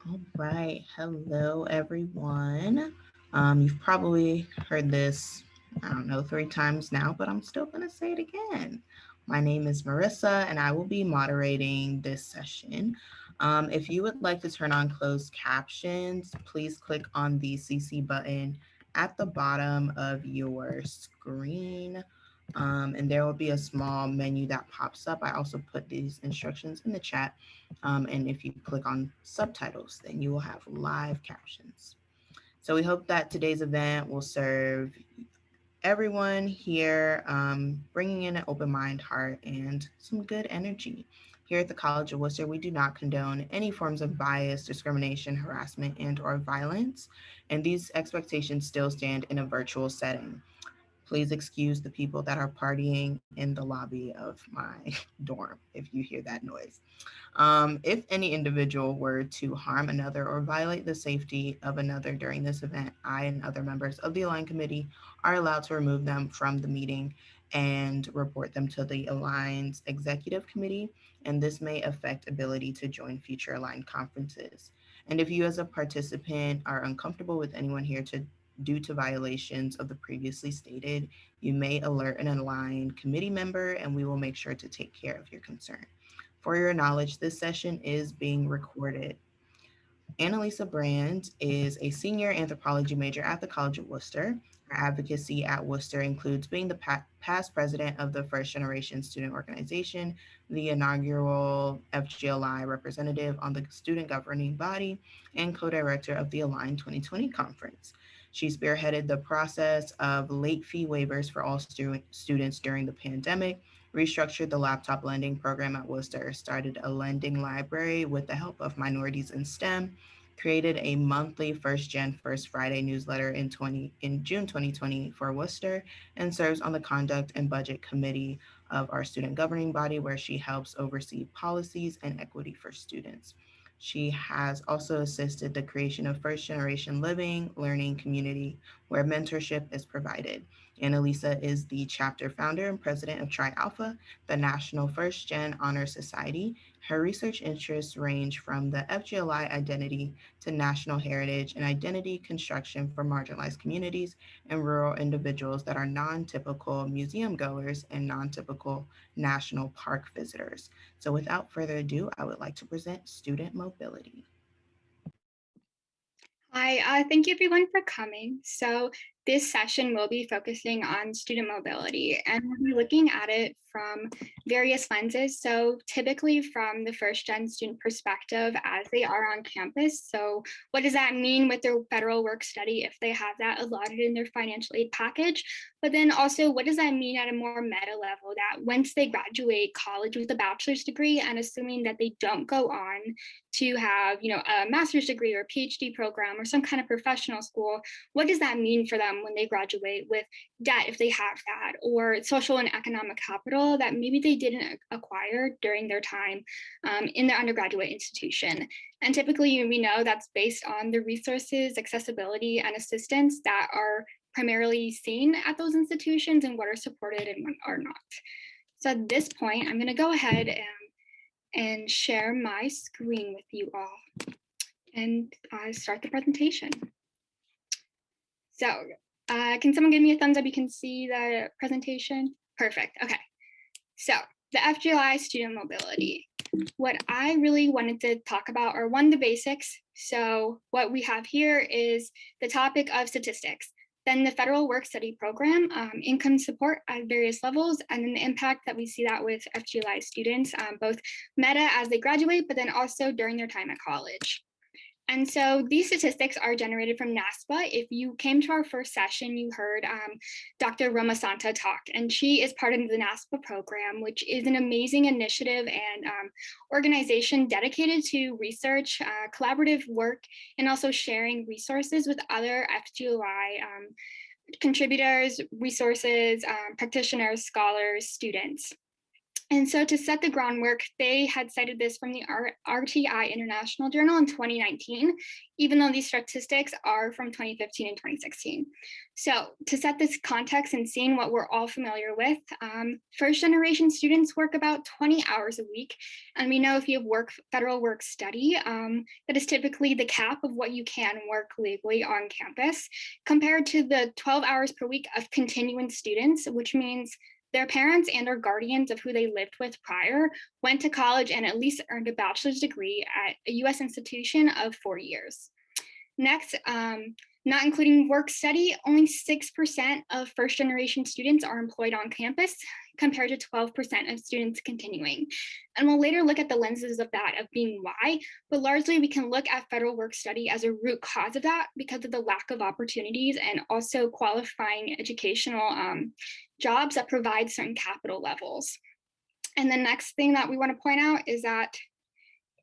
All right. Hello, everyone. You've probably heard this, I don't know, 3 times now, but I'm still going to say it again. My name is Marissa, and I will be moderating this session. If you would like to turn on closed captions, please click on the CC button at the bottom of your screen. And there will be a small menu that pops up. I also put these instructions in the chat, and if you click on subtitles, then you will have live captions. So we hope that today's event will serve everyone here, bringing in an open mind, heart, and some good energy. Here at the College of Wooster, we do not condone any forms of bias, discrimination, harassment, and/or violence, and these expectations still stand in a virtual setting. Please excuse the people that are partying in the lobby of my dorm if you hear that noise. If any individual were to harm another or violate the safety of another during this event, I and other members of the Align Committee are allowed to remove them from the meeting and report them to the Align's Executive Committee, and this may affect ability to join future Align conferences. And if you as a participant are uncomfortable with anyone here to due to violations of the previously stated, you may alert an Align committee member and we will make sure to take care of your concern. For your knowledge, this session is being recorded. Annalisa Brand is a senior anthropology major at the College of Wooster. Her advocacy at Wooster includes being the past president of the First Generation Student Organization, the inaugural FGLI representative on the student governing body, and co director of the Align 2020 conference. She spearheaded the process of late fee waivers for all students during the pandemic, restructured the laptop lending program at Worcester, started a lending library with the help of minorities in STEM, created a monthly First Gen First Friday newsletter in June 2020 for Worcester, and serves on the conduct and budget committee of our student governing body, where she helps oversee policies and equity for students. She has also assisted the creation of First Generation Living Learning Community, where mentorship is provided. Annalisa is the chapter founder and president of Tri Alpha, the National First Gen Honor Society. Her research interests range from the FGLI identity to national heritage and identity construction for marginalized communities and rural individuals that are non typical museum goers and non typical national park visitors. So, without further ado, I would like to present student mobility. Hi, thank you everyone for coming. So this session will be focusing on student mobility, and we'll be looking at it from various lenses. So typically from the first gen student perspective as they are on campus. So what does that mean with their federal work study if they have that allotted in their financial aid package? But then also, what does that mean at a more meta level, that once they graduate college with a bachelor's degree, and assuming that they don't go on to have, a master's degree or PhD program or some kind of professional school, what does that mean for them when they graduate with debt, if they have that, or social and economic capital that maybe they didn't acquire during their time in their undergraduate institution? And typically, we know that's based on the resources, accessibility, and assistance that are primarily seen at those institutions and what are supported and what are not. So at this point, I'm going to go ahead and share my screen with you all and start the presentation. So can someone give me a thumbs up? You can see the presentation. Perfect. Okay. So the FGLI student mobility. What I really wanted to talk about are one, the basics. So what we have here is the topic of statistics, then the federal work study program, income support at various levels, and then the impact that we see that with FGLI students, both meta as they graduate, but then also during their time at college. And so these statistics are generated from NASPA. If you came to our first session, you heard Dr. Roma Santa talk, and she is part of the NASPA program, which is an amazing initiative and organization dedicated to research, collaborative work, and also sharing resources with other FGLI contributors, resources, practitioners, scholars, students. And so to set the groundwork, they had cited this from the RTI International Journal in 2019, even though these statistics are from 2015 and 2016. So to set this context and seeing what we're all familiar with, first generation students work about 20 hours a week. And we know if you have federal work study, that is typically the cap of what you can work legally on campus, compared to the 12 hours per week of continuing students, which means their parents and or guardians of who they lived with prior went to college and at least earned a bachelor's degree at a US institution of 4 years. Next, not including work study, only 6% of first generation students are employed on campus compared to 12% of students continuing. And we'll later look at the lenses of that of being why, but largely we can look at federal work study as a root cause of that because of the lack of opportunities and also qualifying educational jobs that provide certain capital levels. And the next thing that we want to point out is that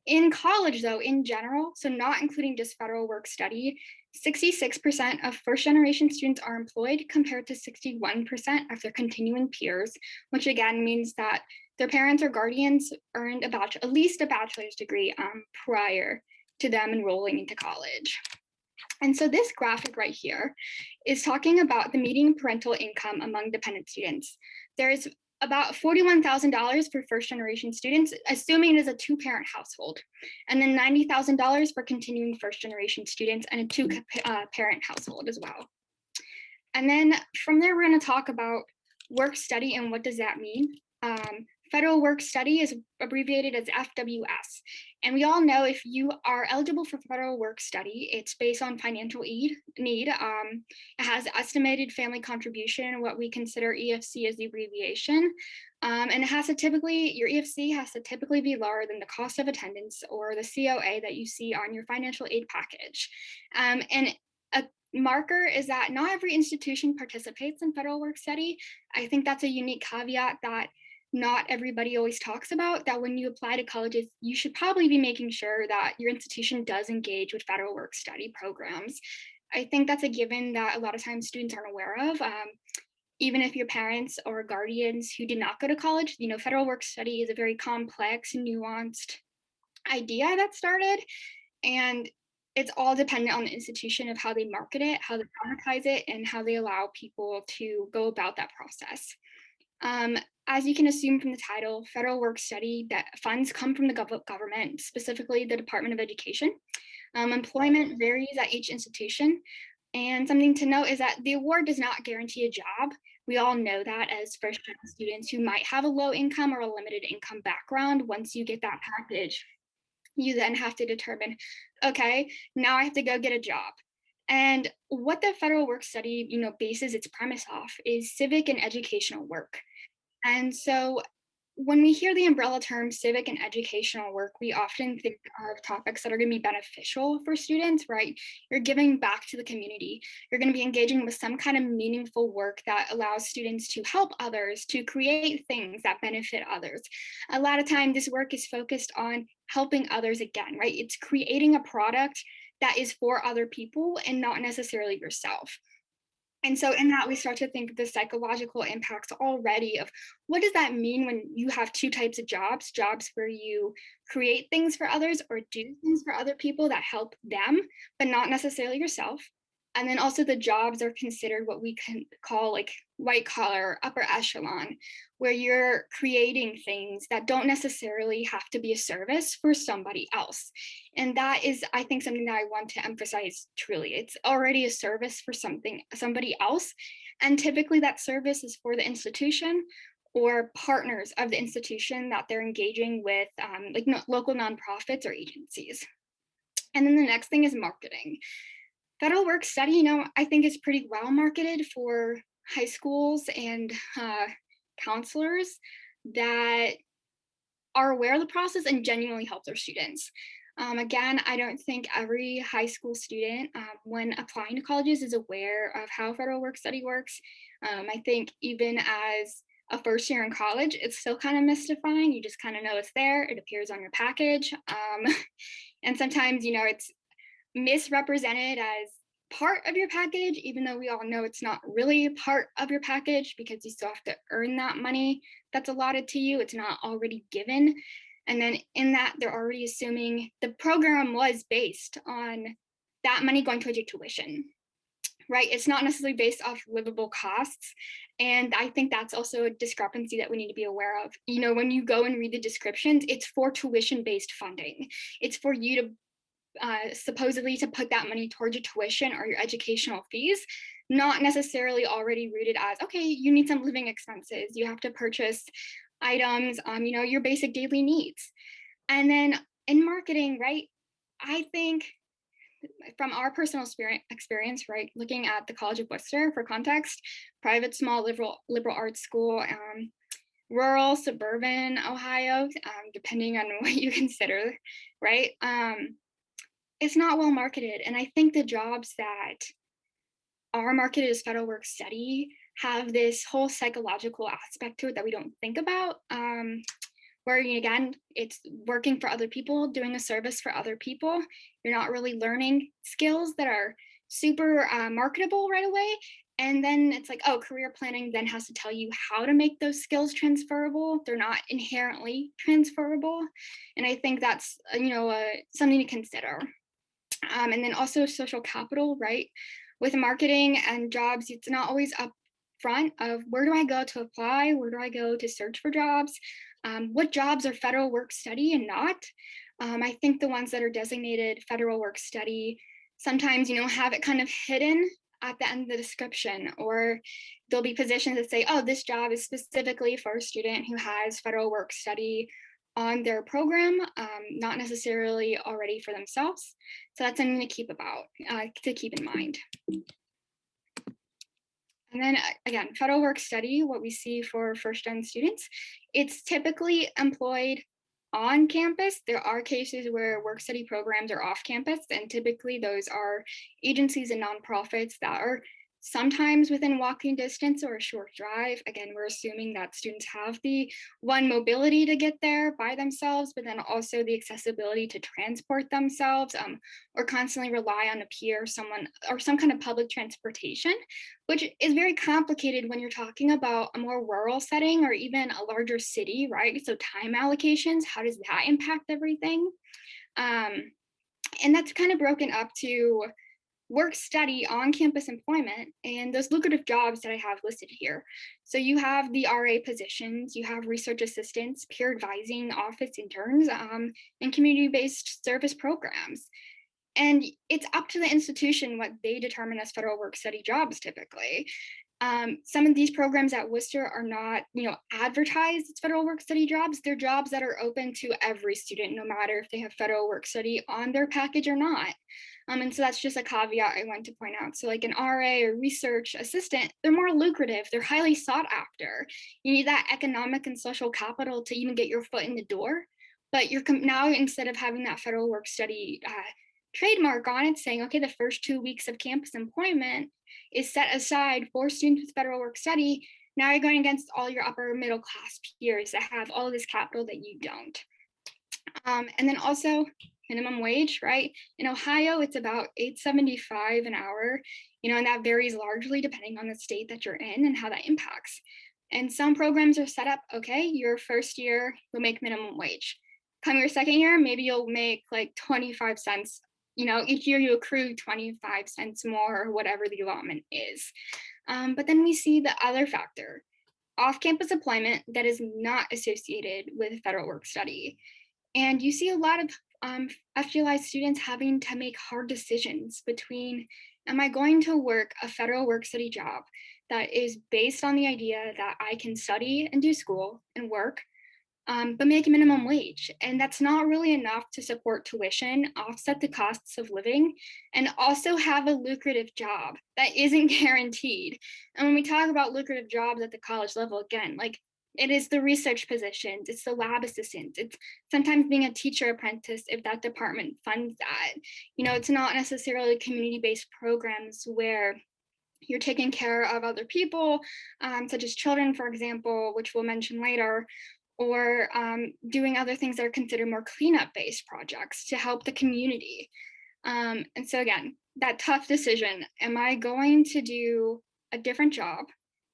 in college, though, in general, so not including just federal work study, 66% of first generation students are employed compared to 61% of their continuing peers, which again means that their parents or guardians earned at least a bachelor's degree prior to them enrolling into college. And so this graphic right here is talking about the median parental income among dependent students. There's about $41,000 for first generation students, assuming it is a 2-parent household, and then $90,000 for continuing first generation students and a 2-parent household as well. And then from there, we're going to talk about work study and what does that mean. Federal work study is abbreviated as FWS. And we all know if you are eligible for federal work study, it's based on financial need. It has estimated family contribution, what we consider EFC as the abbreviation. And it has to your EFC has to typically be lower than the cost of attendance or the COA that you see on your financial aid package. And a marker is that not every institution participates in federal work study. I think that's a unique caveat that not everybody always talks about, that when you apply to colleges, you should probably be making sure that your institution does engage with federal work study programs. I think that's a given that a lot of times students aren't aware of. Even if your parents or guardians who did not go to college, federal work study is a very complex, nuanced idea that started. And it's all dependent on the institution of how they market it, how they advertise it, and how they allow people to go about that process. As you can assume from the title, federal work study, that funds come from the government, specifically the Department of Education. Employment varies at each institution. And something to note is that the award does not guarantee a job. We all know that as first-time students who might have a low income or a limited income background. Once you get that package, you then have to determine, okay, now I have to go get a job. And what the federal work study, bases its premise off is civic and educational work. And so when we hear the umbrella term civic and educational work, we often think of topics that are going to be beneficial for students, right? You're giving back to the community. You're going to be engaging with some kind of meaningful work that allows students to help others, to create things that benefit others. A lot of time, this work is focused on helping others again, right? It's creating a product that is for other people and not necessarily yourself. And so in that, we start to think of the psychological impacts already of what does that mean when you have two types of jobs where you create things for others or do things for other people that help them, but not necessarily yourself. And then also the jobs are considered what we can call like white collar, upper echelon, where you're creating things that don't necessarily have to be a service for somebody else. And that is, I think, something that I want to emphasize truly. It's already a service for somebody else. And typically that service is for the institution or partners of the institution that they're engaging with, local nonprofits or agencies. And then the next thing is marketing. Federal work study, I think is pretty well marketed for high schools and counselors that are aware of the process and genuinely help their students. Again, I don't think every high school student, when applying to colleges, is aware of how federal work study works. I think even as a first year in college, it's still kind of mystifying. You just kind of know it's there. It appears on your package. And sometimes, it's misrepresented as part of your package, even though we all know it's not really part of your package because you still have to earn that money that's allotted to you. It's not already given. And then in that, they're already assuming the program was based on that money going towards your tuition, right? It's not necessarily based off livable costs. And I think that's also a discrepancy that we need to be aware of. You know, when you go and read the descriptions, it's for tuition-based funding. It's for you to supposedly to put that money towards your tuition or your educational fees, not necessarily already rooted as, okay, you need some living expenses. You have to purchase items, you know, your basic daily needs. And then in marketing, right, I think from our personal experience, right, looking at the College of Wooster for context, private, small, liberal arts school, rural, suburban Ohio, depending on what you consider, right? It's not well marketed. And I think the jobs that are marketed as federal work study have this whole psychological aspect to it that we don't think about. Where again, it's working for other people, doing a service for other people. You're not really learning skills that are super marketable right away. And then it's like, oh, career planning then has to tell you how to make those skills transferable. They're not inherently transferable. And I think that's, you know, something to consider. And then also social capital, right? With marketing and jobs, it's not always up front of where do I go to apply? Where do I go to search for jobs? What jobs are federal work study and not? I think the ones that are designated federal work study sometimes, you know, have it kind of hidden at the end of the description, or there'll be positions that say, oh, this job is specifically for a student who has federal work study on their program, not necessarily already for themselves. So that's something to keep in mind. And then again, federal work study, what we see for first-gen students, it's typically employed on campus. There are cases where work study programs are off campus, and typically those are agencies and nonprofits that are sometimes within walking distance or a short drive. Again, we're assuming that students have the mobility to get there by themselves, but then also the accessibility to transport themselves, or constantly rely on a peer, someone, or some kind of public transportation, which is very complicated when you're talking about a more rural setting or even a larger city, right? So time allocations, how does that impact everything? And that's kind of broken up to work study on campus employment and those lucrative jobs that I have listed here. So you have the RA positions, you have research assistants, peer advising office interns, and community-based service programs. And it's up to the institution what they determine as federal work study jobs typically. Some of these programs at Wooster are not, you know, advertised as federal work study jobs. They're jobs that are open to every student, no matter if they have federal work study on their package or not. And so that's just a caveat I want to point out. So like an RA or research assistant, they're more lucrative. They're highly sought after. You need that economic and social capital to even get your foot in the door. But you're now, instead of having that federal work study trademark on it saying, okay, the first 2 weeks of campus employment is set aside for students with federal work study, now you're going against all your upper middle class peers that have all of this capital that you don't. And then also minimum wage, right? In Ohio, it's about $8.75 an hour, you know, and that varies largely depending on the state that you're in and how that impacts. And some programs are set up, okay, your first year, you'll make minimum wage. Come your second year, maybe you'll make like 25 cents, you know, each year you accrue 25 cents more or whatever the allotment is. But then we see the other factor, off-campus employment that is not associated with federal work study. And you see a lot of FGLI students having to make hard decisions between, am I going to work a federal work study job that is based on the idea that I can study and do school and work, but make a minimum wage. And that's not really enough to support tuition, offset the costs of living, and also have a lucrative job that isn't guaranteed. And when we talk about lucrative jobs at the college level, again, like it is the research positions, it's the lab assistants, it's sometimes being a teacher apprentice if that department funds that. You know, it's not necessarily community-based programs where you're taking care of other people, such as children, for example, which we'll mention later, or doing other things that are considered more cleanup-based projects to help the community. And so again, that tough decision, am I going to do a different job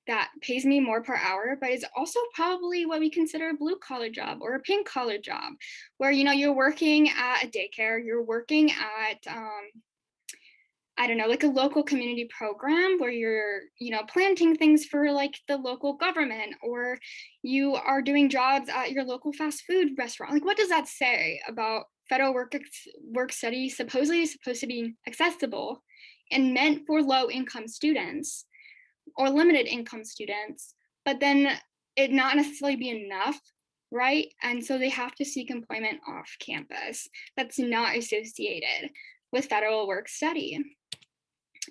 that pays me more per hour, but is also probably what we consider a blue collar job or a pink collar job, where, you're working at a daycare, you're working at, I don't know, like a local community program where you're, planting things for like the local government, or you are doing jobs at your local fast food restaurant. Like, what does that say about federal work study supposedly supposed to be accessible and meant for low income students or limited income students, but then it not necessarily be enough, right? And so they have to seek employment off campus that's not associated with federal work study.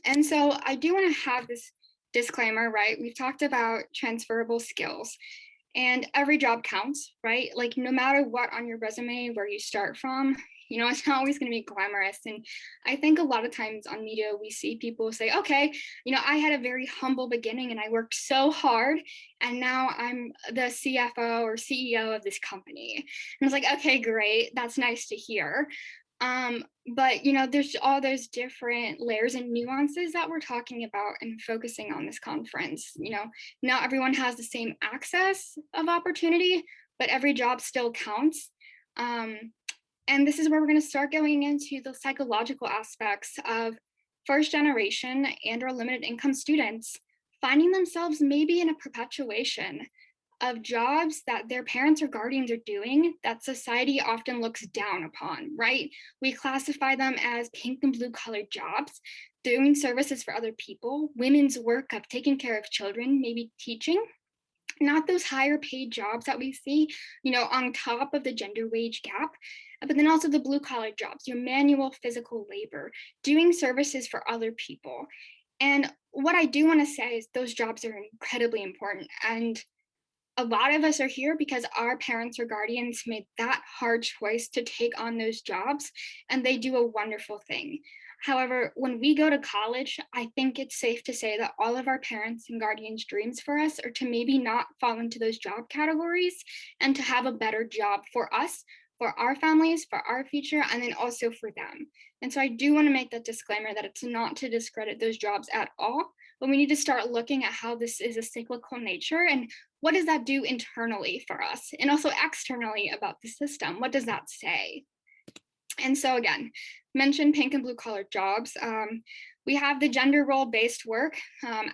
And so I do want to have this disclaimer, right? We've talked about transferable skills, and every job counts, right? Like, no matter what on your resume, where you start from, it's not always going to be glamorous. And I think a lot of times on media, we see people say, okay, I had a very humble beginning and I worked so hard, and now I'm the CFO or CEO of this company. And it's like, okay, great. That's nice to hear. But there's all those different layers and nuances that we're talking about and focusing on this conference. Not everyone has the same access of opportunity, but every job still counts. And this is where we're going to start going into the psychological aspects of first generation and or limited income students finding themselves maybe in a perpetuation of jobs that their parents or guardians are doing that society often looks down upon, right? We classify them as pink and blue collar jobs, doing services for other people, women's work of taking care of children, maybe teaching, not those higher paid jobs that we see, on top of the gender wage gap, but then also the blue collar jobs, your manual physical labor, doing services for other people. And what I do want to say is those jobs are incredibly important. And a lot of us are here because our parents or guardians made that hard choice to take on those jobs, and they do a wonderful thing. However, when we go to college, I think it's safe to say that all of our parents and guardians' dreams for us are to maybe not fall into those job categories and to have a better job for us, for our families, for our future, and then also for them. And so I do want to make that disclaimer that it's not to discredit those jobs at all, but we need to start looking at how this is a cyclical nature and what does that do internally for us, and also externally about the system. What does that say? And so again, mention pink and blue collar jobs. We have the gender role based work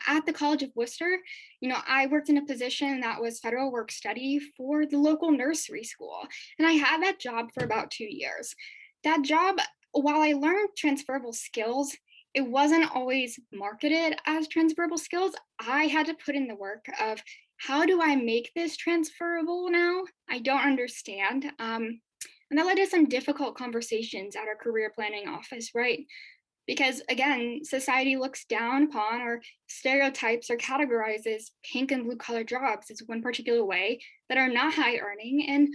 at the College of Wooster. I worked in a position that was federal work study for the local nursery school, and I had that job for about 2 years. That job, while I learned transferable skills, it wasn't always marketed as transferable skills. I had to put in the work of how do I make this transferable now? I don't understand. And that led to some difficult conversations at our career planning office, right? Because again, society looks down upon or stereotypes or categorizes pink and blue collar jobs as one particular way that are not high earning and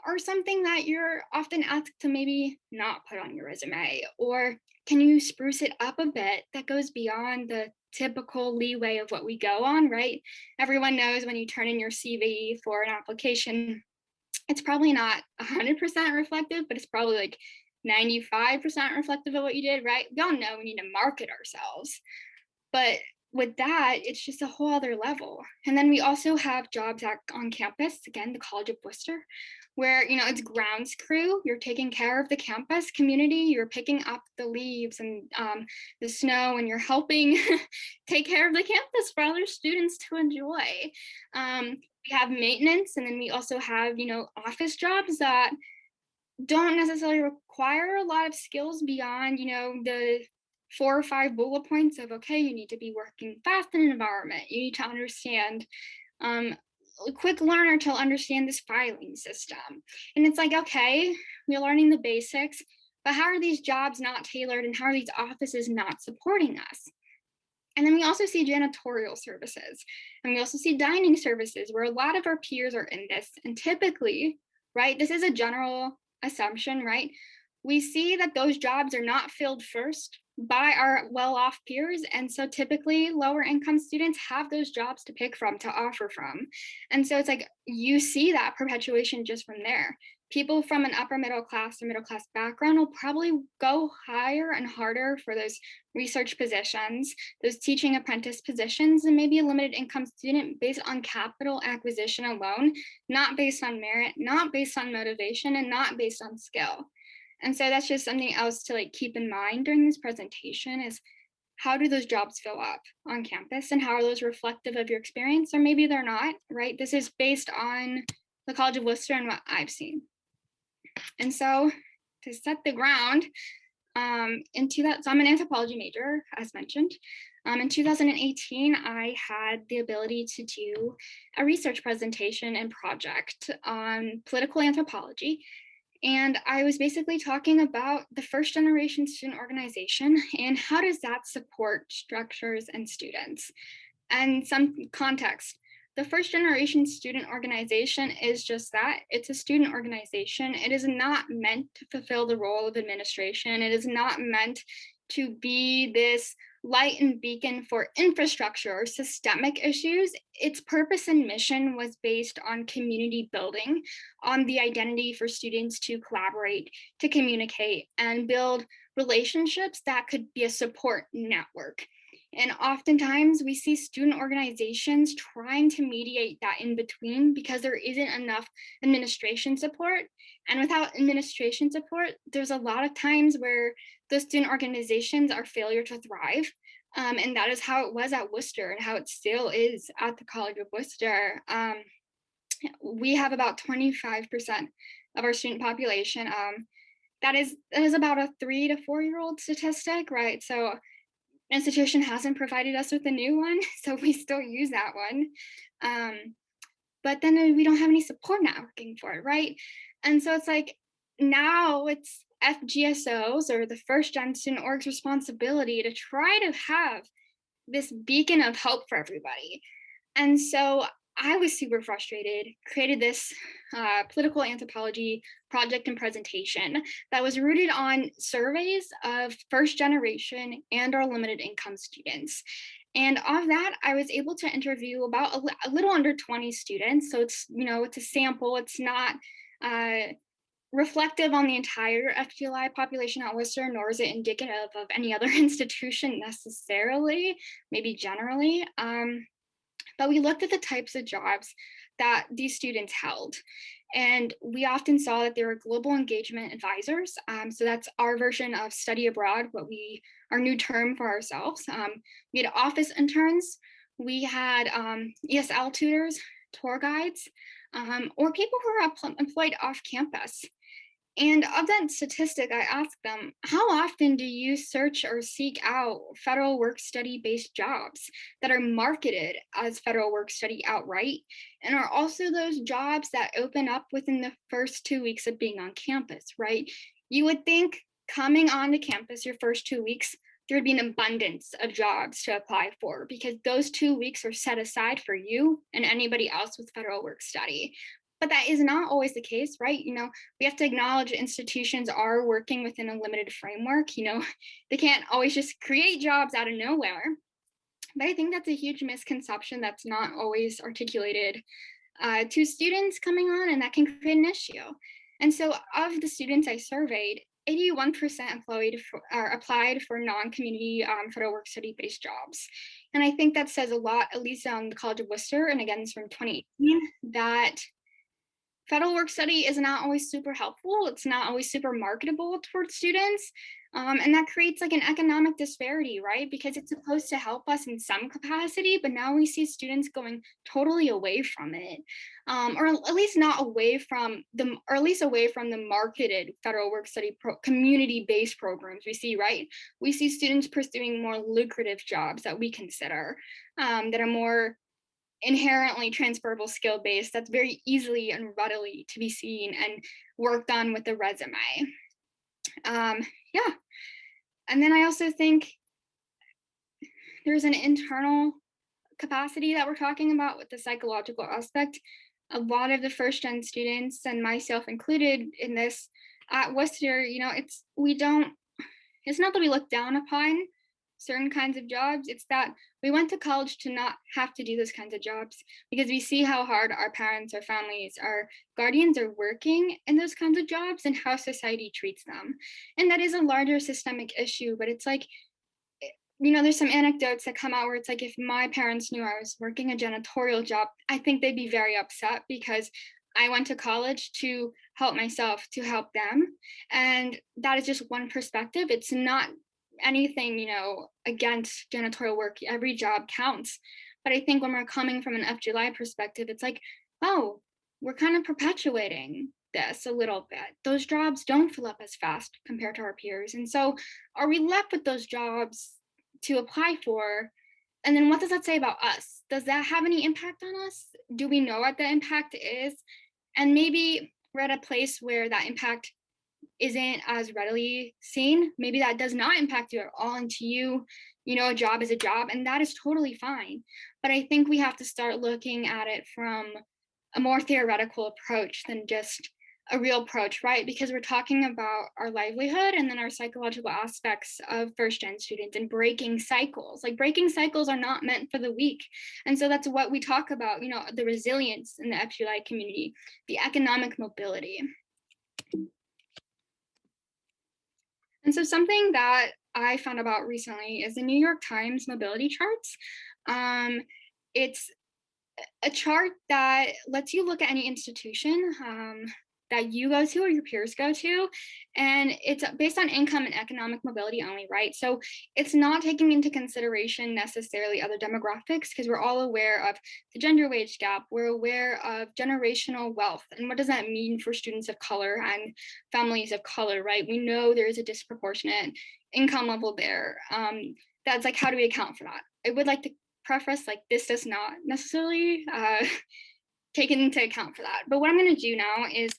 are something that you're often asked to maybe not put on your resume, or can you spruce it up a bit that goes beyond the typical leeway of what we go on, right? Everyone knows when you turn in your CV for an application, it's probably not 100% reflective, but it's probably like 95% reflective of what you did, right? We all know we need to market ourselves. But with that, it's just a whole other level. And then we also have jobs on campus, again, the College of Wooster, where, it's grounds crew. You're taking care of the campus community. You're picking up the leaves and the snow, and you're helping take care of the campus for other students to enjoy. We have maintenance, and then we also have, office jobs that don't necessarily require a lot of skills beyond, the 4 or 5 bullet points of, okay, you need to be working fast in an environment. You need to understand, a quick learner to understand this filing system. And it's like, okay, we're learning the basics, but how are these jobs not tailored, and how are these offices not supporting us? And then we also see janitorial services, and we also see dining services, where a lot of our peers are in this. And typically, right, this is a general assumption, right? We see that those jobs are not filled first by our well-off peers. And so typically lower income students have those jobs to pick from, to offer from. And so it's like, you see that perpetuation just from there. People from an upper middle class or middle class background will probably go higher and harder for those research positions, those teaching apprentice positions, and maybe a limited income student based on capital acquisition alone, not based on merit, not based on motivation, and not based on skill. And so that's just something else to like keep in mind during this presentation is how do those jobs fill up on campus and how are those reflective of your experience? Or maybe they're not, right? This is based on the College of Wooster and what I've seen. And so to set the ground, into that, so I'm an anthropology major, as mentioned. In 2018, I had the ability to do a research presentation and project on political anthropology. And I was basically talking about the first generation student organization and how does that support structures and students. And some context, the first generation student organization is just that. It's a student organization. It is not meant to fulfill the role of administration. It is not meant to be this light and beacon for infrastructure or systemic issues. Its purpose and mission was based on community building, on the identity for students to collaborate, to communicate, and build relationships that could be a support network. And oftentimes we see student organizations trying to mediate that in between because there isn't enough administration support. And without administration support, there's a lot of times where the student organizations are failure to thrive. And that is how it was at Wooster and how it still is at the College of Wooster. We have about 25% of our student population. That is about a 3 to 4 year old statistic, right? So institution hasn't provided us with a new one, so we still use that one. But then we don't have any support networking for it, right? And so it's like now it's FGSOs or the first gen student org's responsibility to try to have this beacon of hope for everybody. And so I was super frustrated, created this political anthropology project and presentation that was rooted on surveys of first generation and our limited income students. And of that, I was able to interview about a little under 20 students. So it's, it's a sample. It's not reflective on the entire FGLI population at Worcester, nor is it indicative of any other institution necessarily, maybe generally. But we looked at the types of jobs that these students held. And we often saw that they were global engagement advisors. So that's our version of study abroad, our new term for ourselves. We had office interns, we had ESL tutors, tour guides, or people who are employed off campus. And of that statistic, I asked them, how often do you search or seek out federal work study based jobs that are marketed as federal work study outright? And are also those jobs that open up within the first 2 weeks of being on campus, right? You would think coming onto campus your first 2 weeks, there would be an abundance of jobs to apply for because those 2 weeks are set aside for you and anybody else with federal work study. But that is not always the case, right? We have to acknowledge institutions are working within a limited framework. They can't always just create jobs out of nowhere. But I think that's a huge misconception that's not always articulated to students coming on, and that can create an issue. And so of the students I surveyed, 81% applied for non-community federal work study-based jobs. And I think that says a lot, at least on the College of Wooster, and again, it's from 2018, that federal work study is not always super helpful. It's not always super marketable towards students. And that creates like an economic disparity, right? Because it's supposed to help us in some capacity, but now we see students going totally away from it. Or at least not away from or at least away from the marketed federal work study community-based programs we see, right? We see students pursuing more lucrative jobs that we consider that are more inherently transferable skill base that's very easily and readily to be seen and worked on with the resume. Yeah. And then I also think there's an internal capacity that we're talking about with the psychological aspect. A lot of the first gen students, and myself included in this at Wooster, it's not that we look down upon certain kinds of jobs. It's that we went to college to not have to do those kinds of jobs, because we see how hard our parents, our families, our guardians are working in those kinds of jobs and how society treats them. And that is a larger systemic issue, but it's like, there's some anecdotes that come out where it's like, if my parents knew I was working a janitorial job, I think they'd be very upset, because I went to college to help myself, to help them. And that is just one perspective. It's not anything, against janitorial work. Every job counts. But I think when we're coming from an FGLI perspective, it's like, oh, we're kind of perpetuating this a little bit. Those jobs don't fill up as fast compared to our peers. And so are we left with those jobs to apply for? And then what does that say about us? Does that have any impact on us? Do we know what the impact is? And maybe we're at a place where that impact isn't as readily seen. Maybe that does not impact you at all, and to you, a job is a job, and that is totally fine. But I think we have to start looking at it from a more theoretical approach than just a real approach, right? Because we're talking about our livelihood and then our psychological aspects of first gen students and breaking cycles. Like, breaking cycles are not meant for the weak. And so that's what we talk about, the resilience in the FGLI community, the economic mobility. And so something that I found about recently is the New York Times mobility charts. It's a chart that lets you look at any institution that you go to or your peers go to, and it's based on income and economic mobility only, right? So it's not taking into consideration necessarily other demographics, because we're all aware of the gender wage gap. We're aware of generational wealth, and what does that mean for students of color and families of color, right? We know there is a disproportionate income level there. That's like, how do we account for that? I would like to preface, like, this does not necessarily take into account for that. But what I'm going to do now is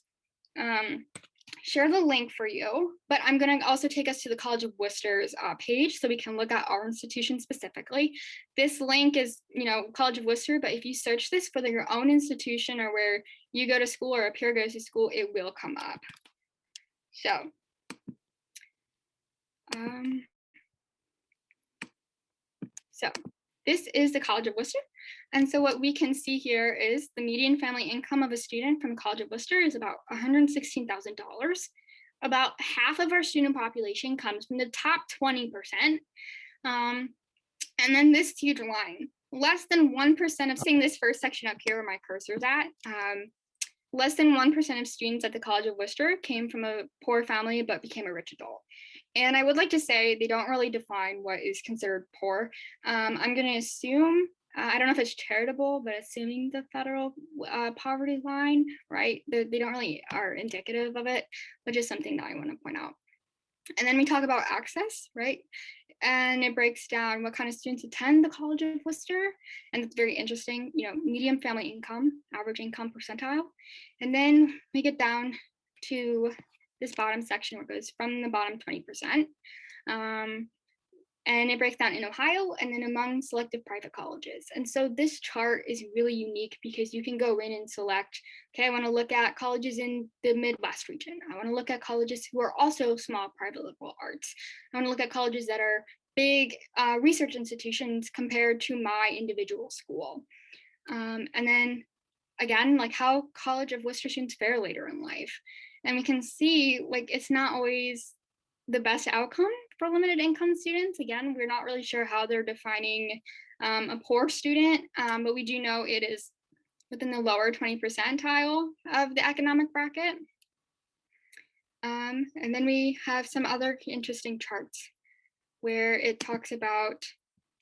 share the link for you, but I'm going to also take us to the College of Wooster's page so we can look at our institution specifically. This link is, College of Wooster, but if you search this for your own institution or where you go to school or a peer goes to school, it will come up. So this is the College of Wooster. And so what we can see here is the median family income of a student from College of Wooster is about $116,000. About half of our student population comes from the top 20%. And then this huge line, less than 1% of, seeing this first section up here where my cursor is at, less than 1% of students at the College of Wooster came from a poor family but became a rich adult. And I would like to say they don't really define what is considered poor. I'm going to assume, I don't know if it's charitable, but assuming the federal poverty line, right? They don't really are indicative of it, but just something that I want to point out. And then we talk about access, right? And it breaks down what kind of students attend the College of Wooster. And it's very interesting, median family income, average income percentile. And then we get down to this bottom section where it goes from the bottom 20%. And it breaks down in Ohio and then among selective private colleges. And so this chart is really unique because you can go in and select, okay, I want to look at colleges in the Midwest region. I want to look at colleges who are also small private liberal arts. I want to look at colleges that are big research institutions compared to my individual school. And then again, like how College of Wooster students fare later in life. And we can see, like, it's not always the best outcome for limited income students. Again, we're not really sure how they're defining a poor student, but we do know it is within the lower 20 percentile of the economic bracket. And then we have some other interesting charts where it talks about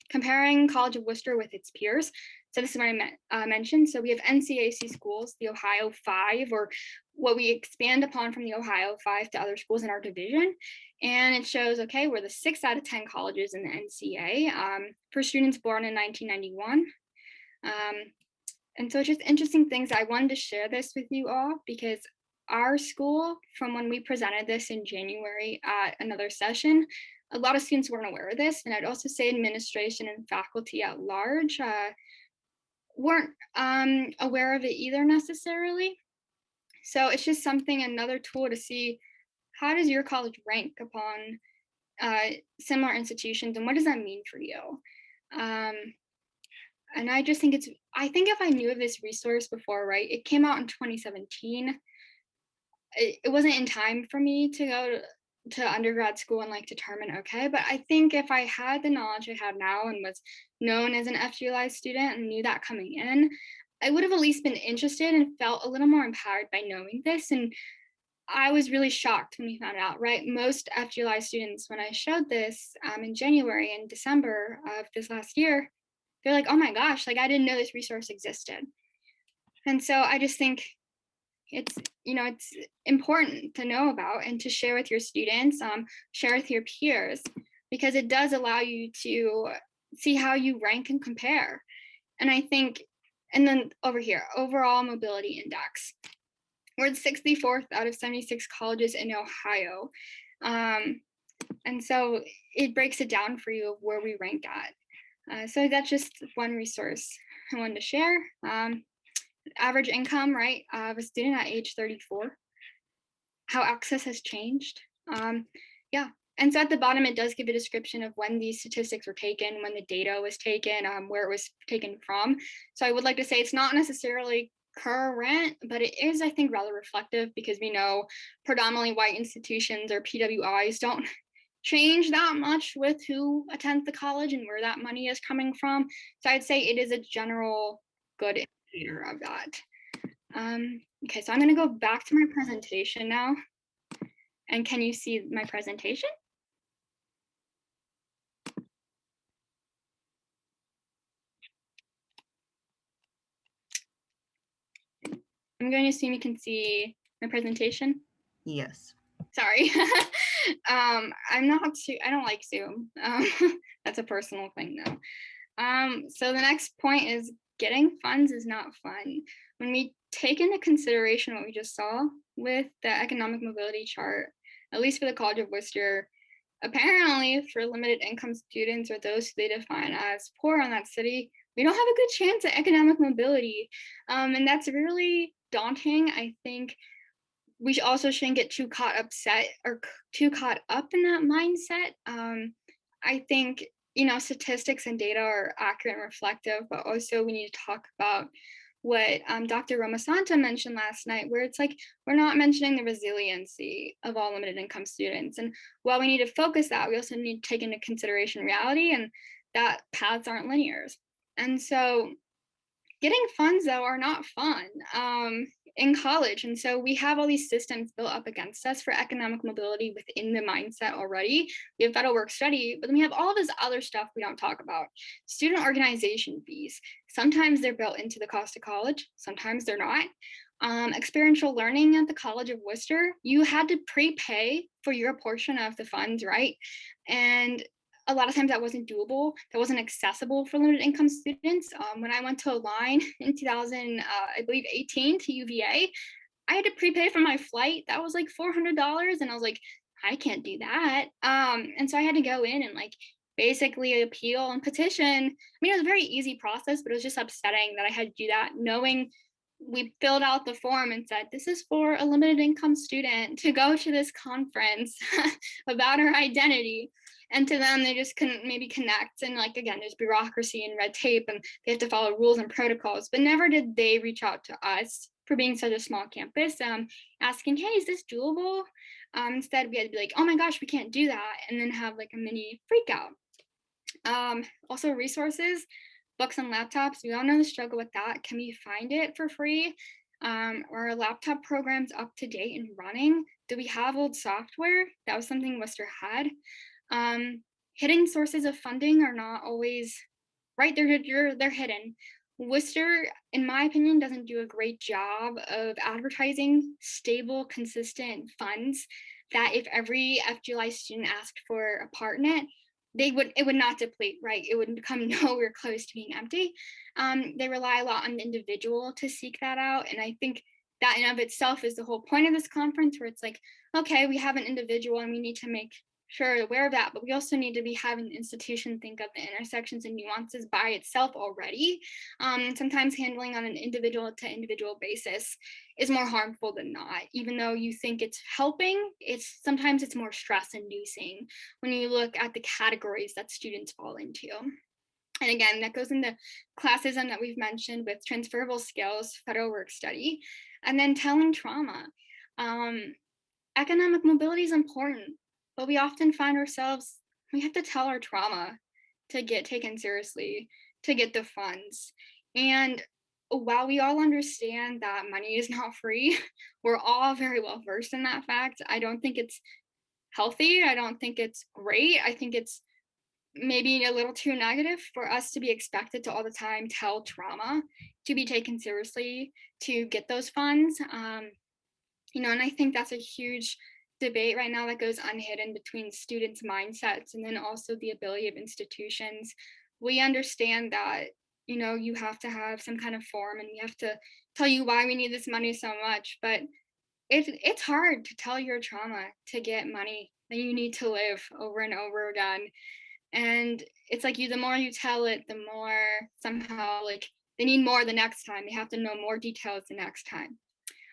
comparing College of Wooster with its peers. So this is what I mentioned. So we have NCAC schools, the Ohio 5, or what we expand upon from the Ohio 5 to other schools in our division. And it shows, okay, we're the 6 out of 10 colleges in the NCA for students born in 1991. And so it's just interesting things. I wanted to share this with you all because our school, from when we presented this in January at another session, a lot of students weren't aware of this. And I'd also say administration and faculty at large weren't aware of it either necessarily. So it's just something, another tool to see, how does your college rank upon similar institutions, and what does that mean for you? And I just think I think if I knew of this resource before, right, it came out in 2017. It wasn't in time for me to go to undergrad school and like determine, okay, but I think if I had the knowledge I have now and was known as an FGLI student and knew that coming in, I would have at least been interested and felt a little more empowered by knowing this. And I was really shocked when we found out, right? Most FGLI students, when I showed this in January and December of this last year, they're like, oh my gosh, like I didn't know this resource existed. And so I just think it's it's important to know about and to share with your students, share with your peers, because it does allow you to see how you rank and compare. And I think, and then over here, overall mobility index, we're the 64th out of 76 colleges in Ohio. And so it breaks it down for you of where we rank at. So that's just one resource I wanted to share. Average income, right, of a student at age 34, how access has changed. Yeah, and so at the bottom, it does give a description of when these statistics were taken, when the data was taken, where it was taken from. So I would like to say it's not necessarily current, but it is, I think, rather reflective, because we know predominantly white institutions or PWIs don't change that much with who attends the college and where that money is coming from. So I'd say it is a general good indicator of that. Okay, so I'm going to go back to my presentation now. And can you see my presentation? I'm going to assume you can see my presentation. Yes. Sorry. I'm not too, I don't like Zoom. That's a personal thing though. So the next point is getting funds is not fun. When we take into consideration what we just saw with the economic mobility chart, at least for the College of Wooster, apparently for limited income students or those who they define as poor in that city, we don't have a good chance at economic mobility. And that's really daunting. I think we also shouldn't get too caught up in that mindset. I think statistics and data are accurate and reflective, but also we need to talk about what Dr. Romasanta mentioned last night, where it's like we're not mentioning the resiliency of all limited income students. And while we need to focus that, we also need to take into consideration reality and that paths aren't linear. And so getting funds though are not fun in college. And so we have all these systems built up against us for economic mobility within the mindset already. We have federal work study, but then we have all this other stuff we don't talk about. Student organization fees. Sometimes they're built into the cost of college, sometimes they're not. Experiential learning at the College of Wooster, you had to prepay for your portion of the funds, right? And a lot of times that wasn't doable, that wasn't accessible for limited income students. When I went to Align in 2000, I believe 18 to UVA, I had to prepay for my flight. That was like $400. And I was like, I can't do that. And so I had to go in and like basically appeal and petition. I mean, it was a very easy process, but it was just upsetting that I had to do that, knowing we filled out the form and said, this is for a limited income student to go to this conference about her identity. And to them, they just couldn't maybe connect. And like, again, there's bureaucracy and red tape and they have to follow rules and protocols, but never did they reach out to us for being such a small campus, asking, hey, is this doable? Instead, we had to be like, oh my gosh, we can't do that. And then have like a mini freak out. Also resources, books and laptops. We all know the struggle with that. Can we find it for free? Are our laptop programs up to date and running? Do we have old software? That was something Wooster had. Hidden sources of funding are not always right. They're hidden. Wooster, in my opinion, doesn't do a great job of advertising stable, consistent funds that if every FGLI student asked for a part in it, it would not deplete, right? It would come nowhere close to being empty. They rely a lot on the individual to seek that out. And I think that in of itself is the whole point of this conference, where it's like, okay, we have an individual and we need to make sure, aware of that, but we also need to be having the institution think of the intersections and nuances by itself already. Sometimes handling on an individual to individual basis is more harmful than not. Even though you think it's helping, sometimes it's more stress inducing when you look at the categories that students fall into. And again, that goes into classism that we've mentioned with transferable skills, federal work study, and then telling trauma. Um, Economic mobility is important, but we often find ourselves, we have to tell our trauma to get taken seriously, to get the funds. And while we all understand that money is not free, we're all very well versed in that fact. I don't think it's healthy. I don't think it's great. I think it's maybe a little too negative for us to be expected to all the time tell trauma to be taken seriously to get those funds. And I think that's a huge debate right now that goes unhidden between students' mindsets and then also the ability of institutions. We understand that, you have to have some kind of form and we have to tell you why we need this money so much, but it's hard to tell your trauma to get money that you need to live over and over again. And it's like the more you tell it, the more somehow like they need more the next time. They have to know more details the next time.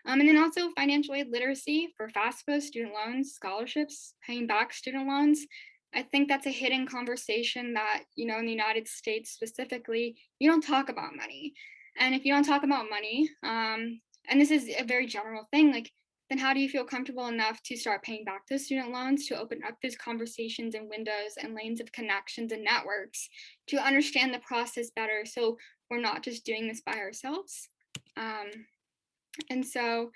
And then also financial aid literacy for FAFSA, student loans, scholarships, paying back student loans. I think that's a hidden conversation that, in the United States specifically, you don't talk about money. And if you don't talk about money, and this is a very general thing, like, then how do you feel comfortable enough to start paying back those student loans, to open up those conversations and windows and lanes of connections and networks, to understand the process better so we're not just doing this by ourselves? And so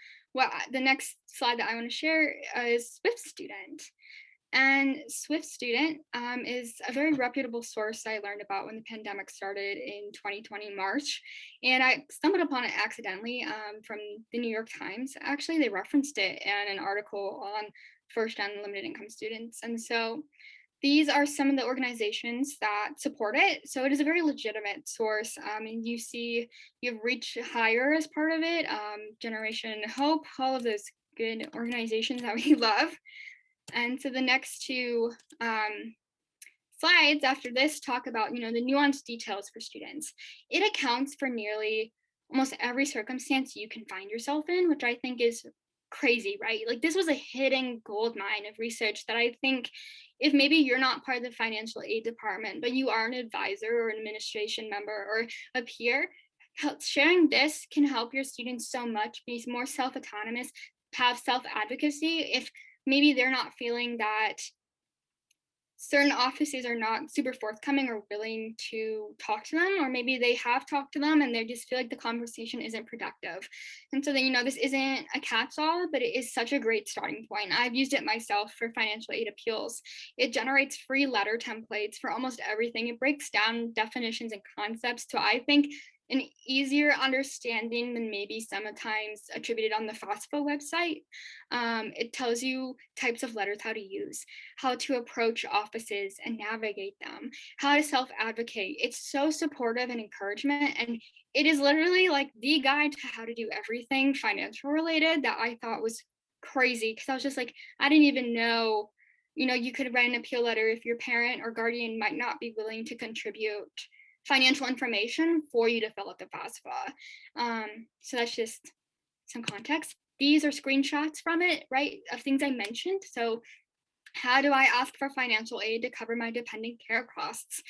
the next slide that I want to share is Swift Student. And Swift Student is a very reputable source I learned about when the pandemic started in 2020 March. And I stumbled upon it accidentally from the New York Times. Actually, they referenced it in an article on first and limited income students. And so these are some of the organizations that support it. So it is a very legitimate source. And you have Reach Higher as part of it, Generation Hope, all of those good organizations that we love. And so the next two slides after this talk about, the nuanced details for students. It accounts for nearly almost every circumstance you can find yourself in, which I think is crazy, right? Like this was a hidden gold mine of research that I think if maybe you're not part of the financial aid department, but you are an advisor or an administration member or a peer, sharing this can help your students so much be more self-autonomous, have self-advocacy if maybe they're not feeling that certain offices are not super forthcoming or willing to talk to them, or maybe they have talked to them and they just feel like the conversation isn't productive. And so then, this isn't a catch-all, but it is such a great starting point. I've used it myself for financial aid appeals. It generates free letter templates for almost everything. It breaks down definitions and concepts to, I think, an easier understanding than maybe sometimes attributed on the FOSFO website. It tells you types of letters, how to use, how to approach offices and navigate them, how to self-advocate. It's so supportive and encouragement. And it is literally like the guide to how to do everything financial related that I thought was crazy. Because I was just like, I didn't even know, you could write an appeal letter if your parent or guardian might not be willing to contribute financial information for you to fill out the FAFSA. So that's just some context. These are screenshots from it, right, of things I mentioned. So how do I ask for financial aid to cover my dependent care costs?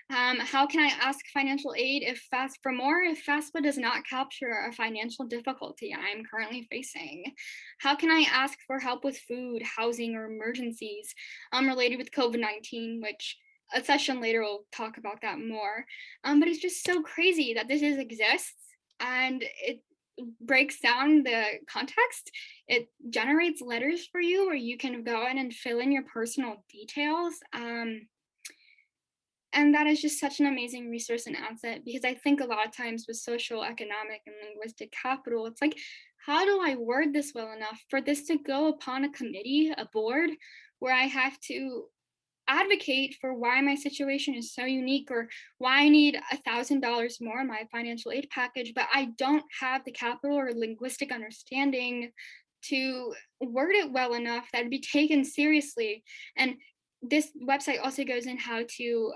How can I ask financial aid if FAFSA does not capture a financial difficulty I'm currently facing? How can I ask for help with food, housing, or emergencies related with COVID-19, which a session later we'll talk about that more. But it's just so crazy that this exists and it breaks down the context. It generates letters for you where you can go in and fill in your personal details. And that is just such an amazing resource and asset, because I think a lot of times with social, economic, and linguistic capital, it's like, how do I word this well enough for this to go upon a committee, a board, where I have to advocate for why my situation is so unique, or why I need $1,000 more in my financial aid package, but I don't have the capital or linguistic understanding to word it well enough that it'd be taken seriously. And this website also goes in how to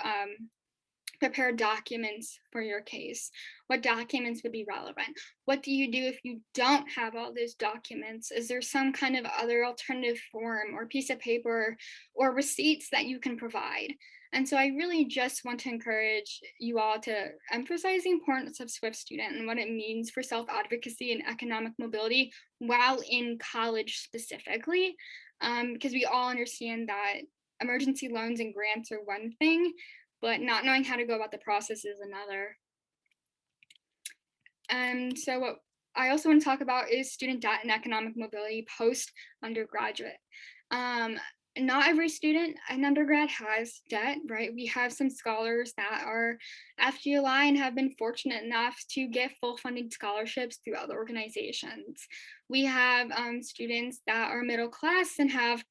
prepare documents for your case. What documents would be relevant? What do you do if you don't have all those documents? Is there some kind of other alternative form or piece of paper or receipts that you can provide? And so I really just want to encourage you all to emphasize the importance of SWIFT student and what it means for self-advocacy and economic mobility while in college specifically, because we all understand that emergency loans and grants are one thing, but not knowing how to go about the process is another. And so what I also want to talk about is student debt and economic mobility post undergraduate. Not every student in undergrad has debt, right? We have some scholars that are FGLI and have been fortunate enough to get full funding scholarships through other organizations. We have students that are middle class and have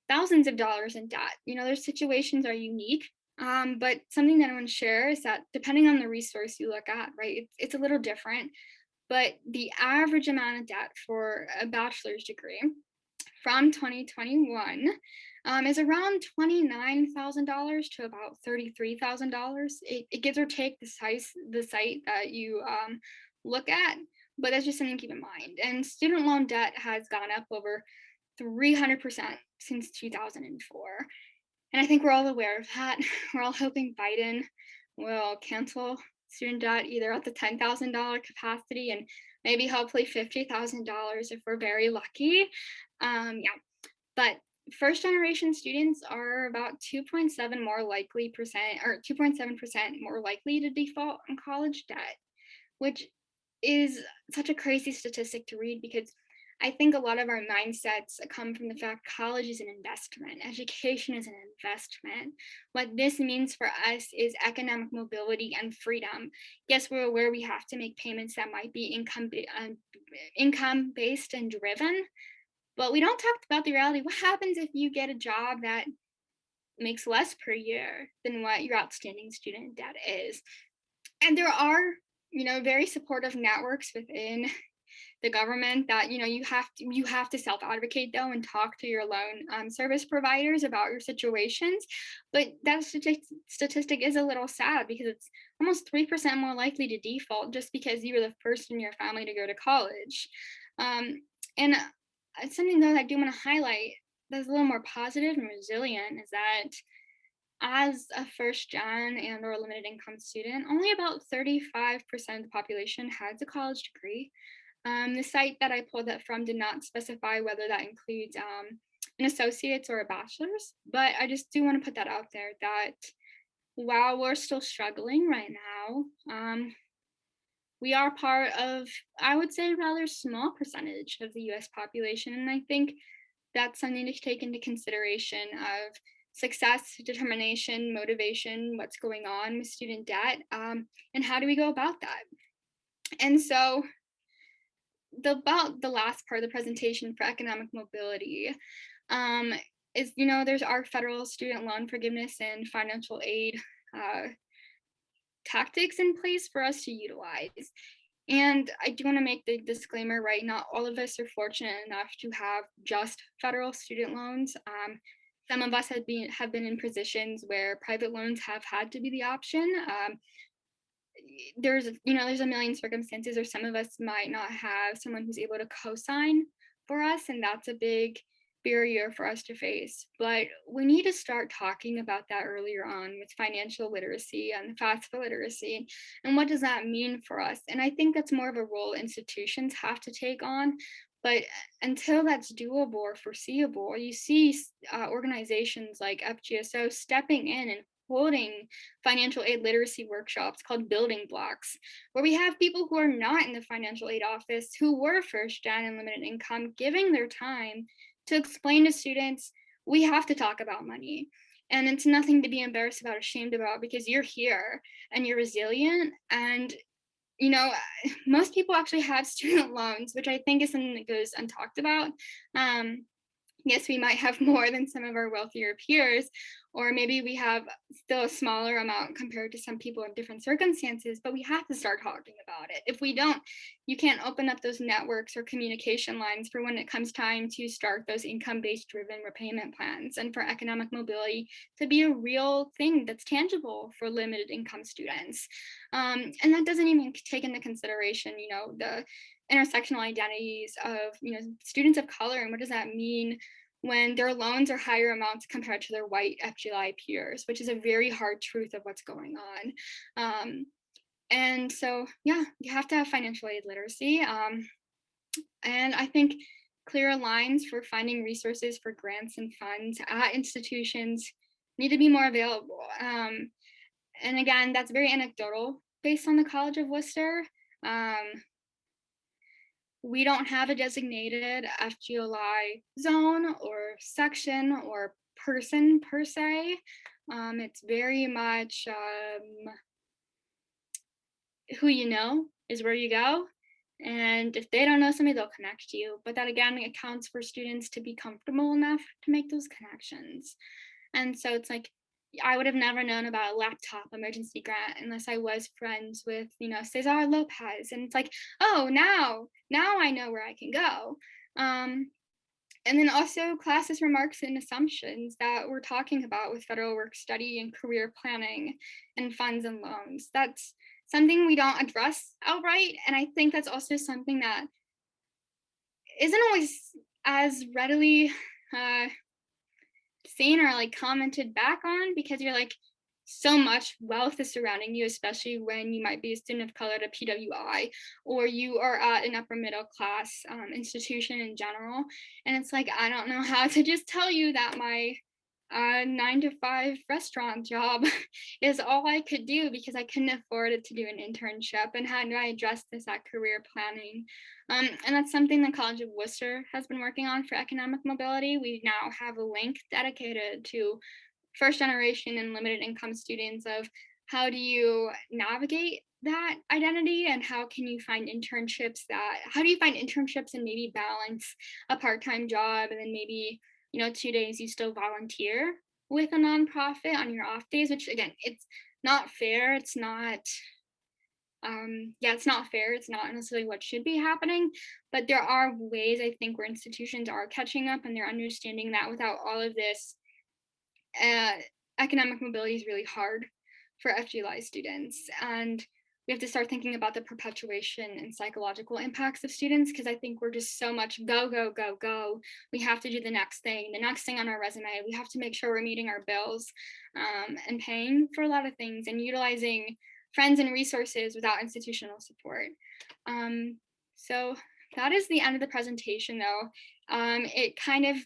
thousands of dollars in debt. Their situations are unique. But something that I want to share is that depending on the resource you look at, right, it's a little different. But the average amount of debt for a bachelor's degree from 2021 is around $29,000 to about $33,000. It gives or take the site that you look at, but that's just something to keep in mind. And student loan debt has gone up over 300% since 2004. And I think we're all aware of that. We're all hoping Biden will cancel student debt either at the $10,000 capacity and maybe hopefully $50,000 if we're very lucky. Yeah, but first generation students are about 2.7% more likely to default on college debt, which is such a crazy statistic to read because I think a lot of our mindsets come from the fact college is an investment, education is an investment. What this means for us is economic mobility and freedom. Yes, we're aware we have to make payments that might be income based and driven, but we don't talk about the reality. What happens if you get a job that makes less per year than what your outstanding student debt is? And there are, very supportive networks within the government that you have to self-advocate though and talk to your loan service providers about your situations. But that statistic is a little sad because it's almost 3% more likely to default just because you were the first in your family to go to college. And something though that I do want to highlight that's a little more positive and resilient is that as a first gen and or limited income student, only about 35% of the population has a college degree. The site that I pulled that from did not specify whether that includes an associate's or a bachelor's, but I just do want to put that out there that while we're still struggling right now, we are part of, I would say, a rather small percentage of the US population. And I think that's something to take into consideration of success, determination, motivation, what's going on with student debt, and how do we go about that? And so about the last part of the presentation for economic mobility is, there's our federal student loan forgiveness and financial aid tactics in place for us to utilize. And I do want to make the disclaimer, right? Not all of us are fortunate enough to have just federal student loans. Some of us have been in positions where private loans have had to be the option. There's a million circumstances, or some of us might not have someone who's able to co-sign for us, and that's a big barrier for us to face. But we need to start talking about that earlier on with financial literacy and FAFSA literacy, and what does that mean for us? And I think that's more of a role institutions have to take on. But until that's doable or foreseeable, you see organizations like FGSO stepping in and holding financial aid literacy workshops called Building Blocks, where we have people who are not in the financial aid office, who were first gen and limited income, giving their time to explain to students, we have to talk about money. And it's nothing to be embarrassed about, ashamed about, because you're here and you're resilient. And, most people actually have student loans, which I think is something that goes untalked about. yes, we might have more than some of our wealthier peers, or maybe we have still a smaller amount compared to some people in different circumstances, but we have to start talking about it. If we don't, you can't open up those networks or communication lines for when it comes time to start those income-based driven repayment plans, and for economic mobility to be a real thing that's tangible for limited income students. And that doesn't even take into consideration, the intersectional identities of, students of color, and what does that mean when their loans are higher amounts compared to their white FGLI peers, which is a very hard truth of what's going on. And so, yeah, you have to have financial aid literacy. And I think clearer lines for finding resources for grants and funds at institutions need to be more available. And again, that's very anecdotal based on the College of Wooster. We don't have a designated FGLI zone or section or person per se. It's very much who you know is where you go. And if they don't know somebody, they'll connect you. But that again accounts for students to be comfortable enough to make those connections. And so it's like, I would have never known about a laptop emergency grant unless I was friends with, Cesar Lopez. And it's like, oh, now I know where I can go. And then also classes, remarks, and assumptions that we're talking about with federal work study and career planning and funds and loans. That's something we don't address outright. And I think that's also something that isn't always as readily seen or like commented back on, because you're like, so much wealth is surrounding you, especially when you might be a student of color at a PWI, or you are at an upper middle class institution in general. And it's like, I don't know how to just tell you that my 9-to-5 restaurant job is all I could do because I couldn't afford it to do an internship. And how do I address this at career planning? And that's something the College of Wooster has been working on for economic mobility. We now have a link dedicated to first generation and limited income students of how do you navigate that identity, and how do you find internships and maybe balance a part-time job, and then maybe 2 days you still volunteer with a nonprofit on your off days, which again, it's not fair. It's not it's not fair. It's not necessarily what should be happening, but there are ways, I think, where institutions are catching up and they're understanding that without all of this, economic mobility is really hard for FGLI students. And we have to start thinking about the perpetuation and psychological impacts of students, because I think we're just so much go, go, go, go. We have to do the next thing on our resume. We have to make sure we're meeting our bills and paying for a lot of things and utilizing friends and resources without institutional support. So that is the end of the presentation, though. It kind of,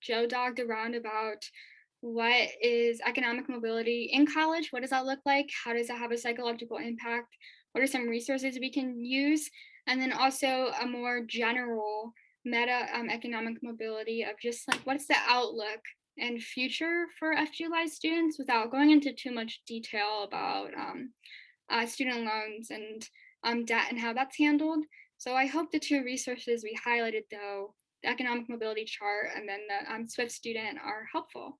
Joe dogged around about what is economic mobility in college? What does that look like? How does that have a psychological impact? What are some resources we can use? And then also a more general meta economic mobility of just like, what's the outlook and future for FGLI students, without going into too much detail about student loans and debt and how that's handled. So I hope the two resources we highlighted, though, the economic mobility chart and then the SWIFT student, are helpful.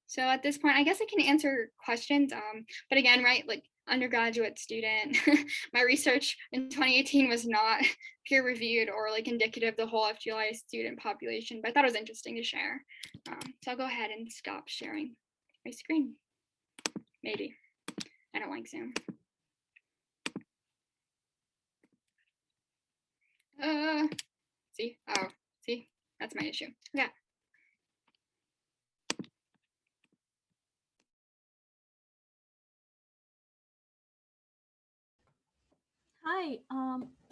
So at this point, I guess I can answer questions. But again, right, like undergraduate student, my research in 2018 was not peer reviewed or like indicative of the whole FGLI student population, but I thought it was interesting to share. So I'll go ahead and stop sharing my screen. Maybe. I don't like Zoom. See, that's my issue. Yeah. Hi,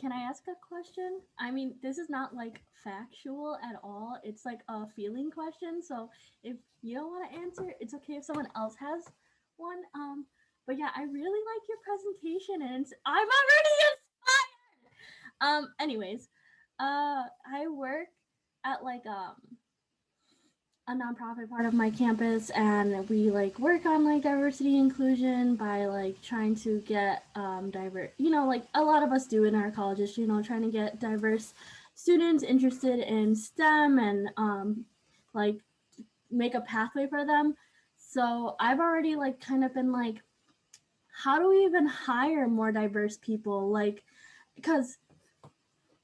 can I ask a question? I mean, this is not like factual at all. It's like a feeling question. So if you don't want to answer, it's okay if someone else has one. But yeah, I really like your presentation and I'm already inspired. Anyways, I work at like a nonprofit part of my campus, and we like work on like diversity inclusion by like trying to get diverse, like a lot of us do in our colleges, trying to get diverse students interested in STEM and like make a pathway for them. So I've already like kind of been like, how do we even hire more diverse people? Like, because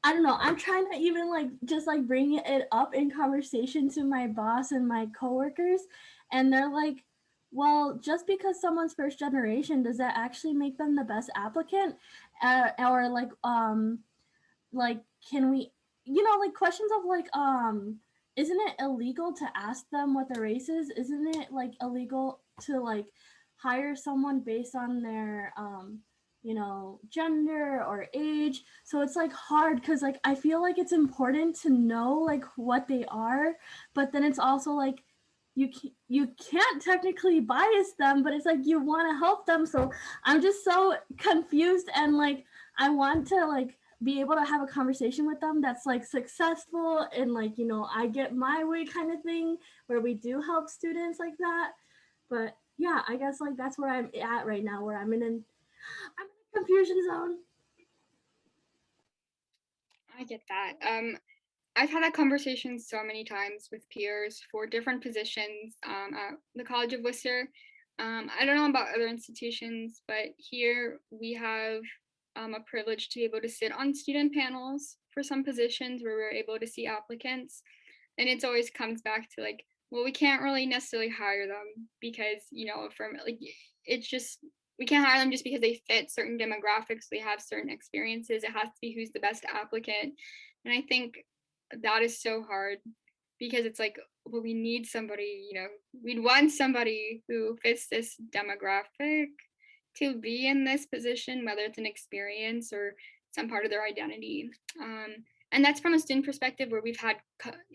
I don't know, I'm trying to even like just like bring it up in conversation to my boss and my coworkers, and they're like, well, just because someone's first generation, does that actually make them the best applicant? Or like can we, like questions of like isn't it illegal to ask them what their race is? Isn't it like illegal to like hire someone based on their gender or age? So it's like hard because like I feel like it's important to know like what they are, but then it's also like you can't technically bias them, but it's like you want to help them. So I'm just so confused, and like I want to like be able to have a conversation with them that's like successful and like I get my way kind of thing, where we do help students like that. But yeah, I guess like that's where I'm at right now, where I'm in a confusion zone. I get that. I've had that conversation so many times with peers for different positions at the College of Wooster. I don't know about other institutions, but here we have a privilege to be able to sit on student panels for some positions where we're able to see applicants. And it always comes back to like, well, we can't really necessarily hire them because, from like, it's just, we can't hire them just because they fit certain demographics, they have certain experiences. It has to be who's the best applicant. And I think that is so hard because it's like, well, we need somebody, we'd want somebody who fits this demographic to be in this position, whether it's an experience or some part of their identity. And that's from a student perspective where we've had,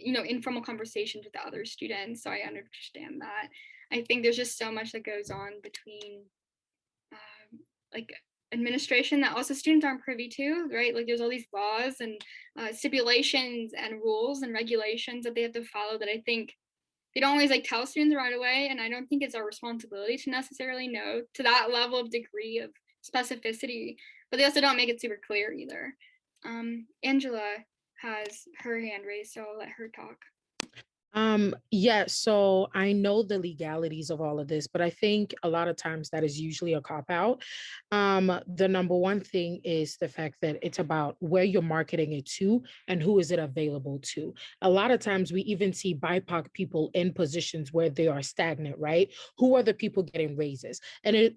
informal conversations with the other students. So I understand that. I think there's just so much that goes on between like administration that also students aren't privy to, right? Like there's all these laws and stipulations and rules and regulations that they have to follow that I think they don't always like tell students right away. And I don't think it's our responsibility to necessarily know to that level of degree of specificity, but they also don't make it super clear either. Angela has her hand raised, so I'll let her talk. Yeah, so I know the legalities of all of this, but I think a lot of times that is usually a cop out. The number one thing is the fact that it's about where you're marketing it to and who is it available to. A lot of times we even see BIPOC people in positions where they are stagnant, right? Who are the people getting raises? And it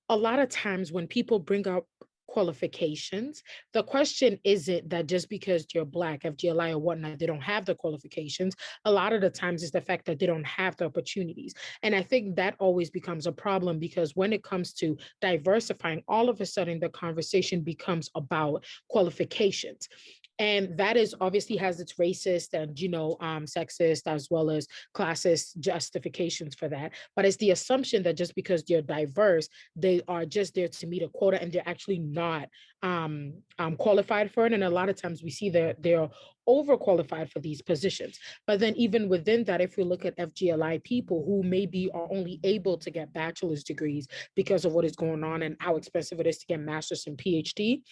a lot of times when people bring up qualifications, the question isn't that just because you're Black, FGLI or whatnot, they don't have the qualifications. A lot of the times it's the fact that they don't have the opportunities. And I think that always becomes a problem because when it comes to diversifying, all of a sudden the conversation becomes about qualifications. And that is obviously has its racist and, sexist as well as classist justifications for that. But it's the assumption that just because they're diverse, they are just there to meet a quota and they're actually not qualified for it. And a lot of times we see that they're overqualified for these positions. But then even within that, if we look at FGLI people who maybe are only able to get bachelor's degrees because of what is going on and how expensive it is to get master's and PhD,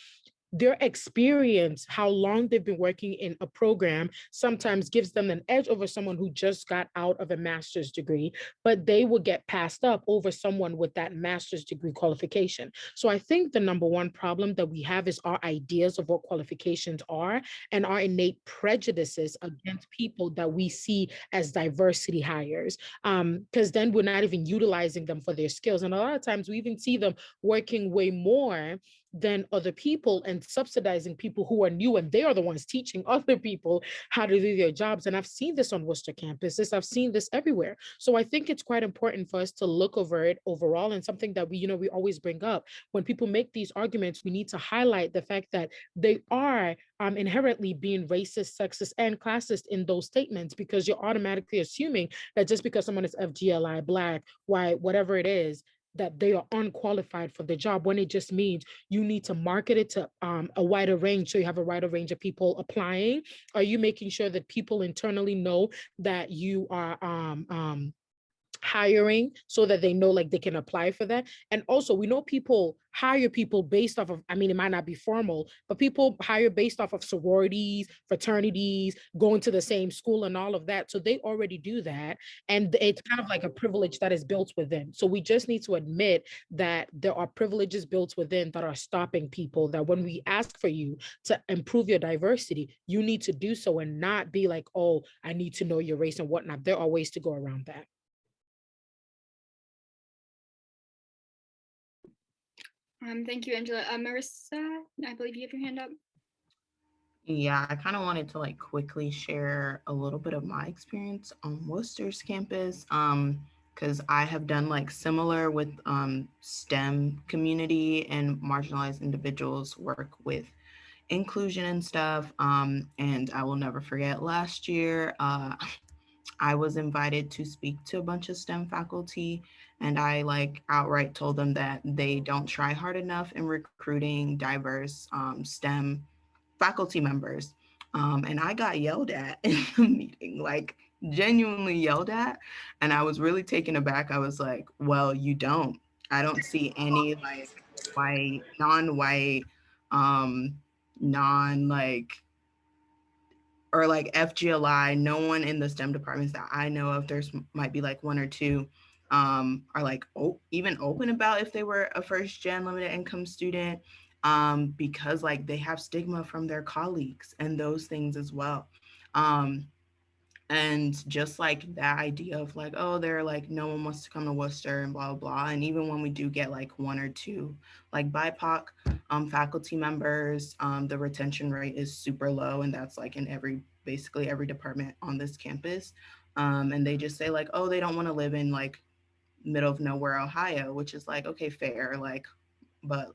their experience, how long they've been working in a program, sometimes gives them an edge over someone who just got out of a master's degree, but they will get passed up over someone with that master's degree qualification. So I think the number one problem that we have is our ideas of what qualifications are and our innate prejudices against people that we see as diversity hires. Because then we're not even utilizing them for their skills. And a lot of times we even see them working way more than other people and subsidizing people who are new, and they are the ones teaching other people how to do their jobs. And I've seen this on Worcester campuses. I've seen this everywhere. So I think it's quite important for us to look over it overall, and something that we always bring up when people make these arguments. We need to highlight the fact that they are inherently being racist, sexist, and classist in those statements, because you're automatically assuming that just because someone is FGLI, Black, white, whatever it is, that they are unqualified for the job, when it just means you need to market it to a wider range, so you have a wider range of people applying. Are you making sure that people internally know that you are hiring so that they know like they can apply for that. And also we know people hire people based off of, I mean, it might not be formal, but people hire based off of sororities, fraternities, going to the same school and all of that. So they already do that. And it's kind of like a privilege that is built within. So we just need to admit that there are privileges built within that are stopping people, that when we ask for you to improve your diversity, you need to do so and not be like, oh, I need to know your race and whatnot. There are ways to go around that. Thank you, Angela. Marissa, I believe you have your hand up. Yeah, I kind of wanted to like quickly share a little bit of my experience on Worcester's campus. Because I have done like similar with STEM community and marginalized individuals work with inclusion and stuff. And I will never forget last year, I was invited to speak to a bunch of STEM faculty, and I like outright told them that they don't try hard enough in recruiting diverse STEM faculty members. And I got yelled at in the meeting, like genuinely yelled at. And I was really taken aback. I was like, well, you don't. I don't see any like white, non-white, non like or like FGLI, no one in the STEM departments that I know of, there's might be like one or two, are like even open about if they were a first gen limited income student, because like they have stigma from their colleagues and those things as well. Um, and just like that idea of like, oh, they're like, no one wants to come to Worcester and blah, blah, blah. And even when we do get like one or two like BIPOC faculty members, the retention rate is super low. And that's like in basically every department on this campus. And they just say like, oh, they don't want to live in like middle of nowhere, Ohio, which is like, okay, fair. Like, but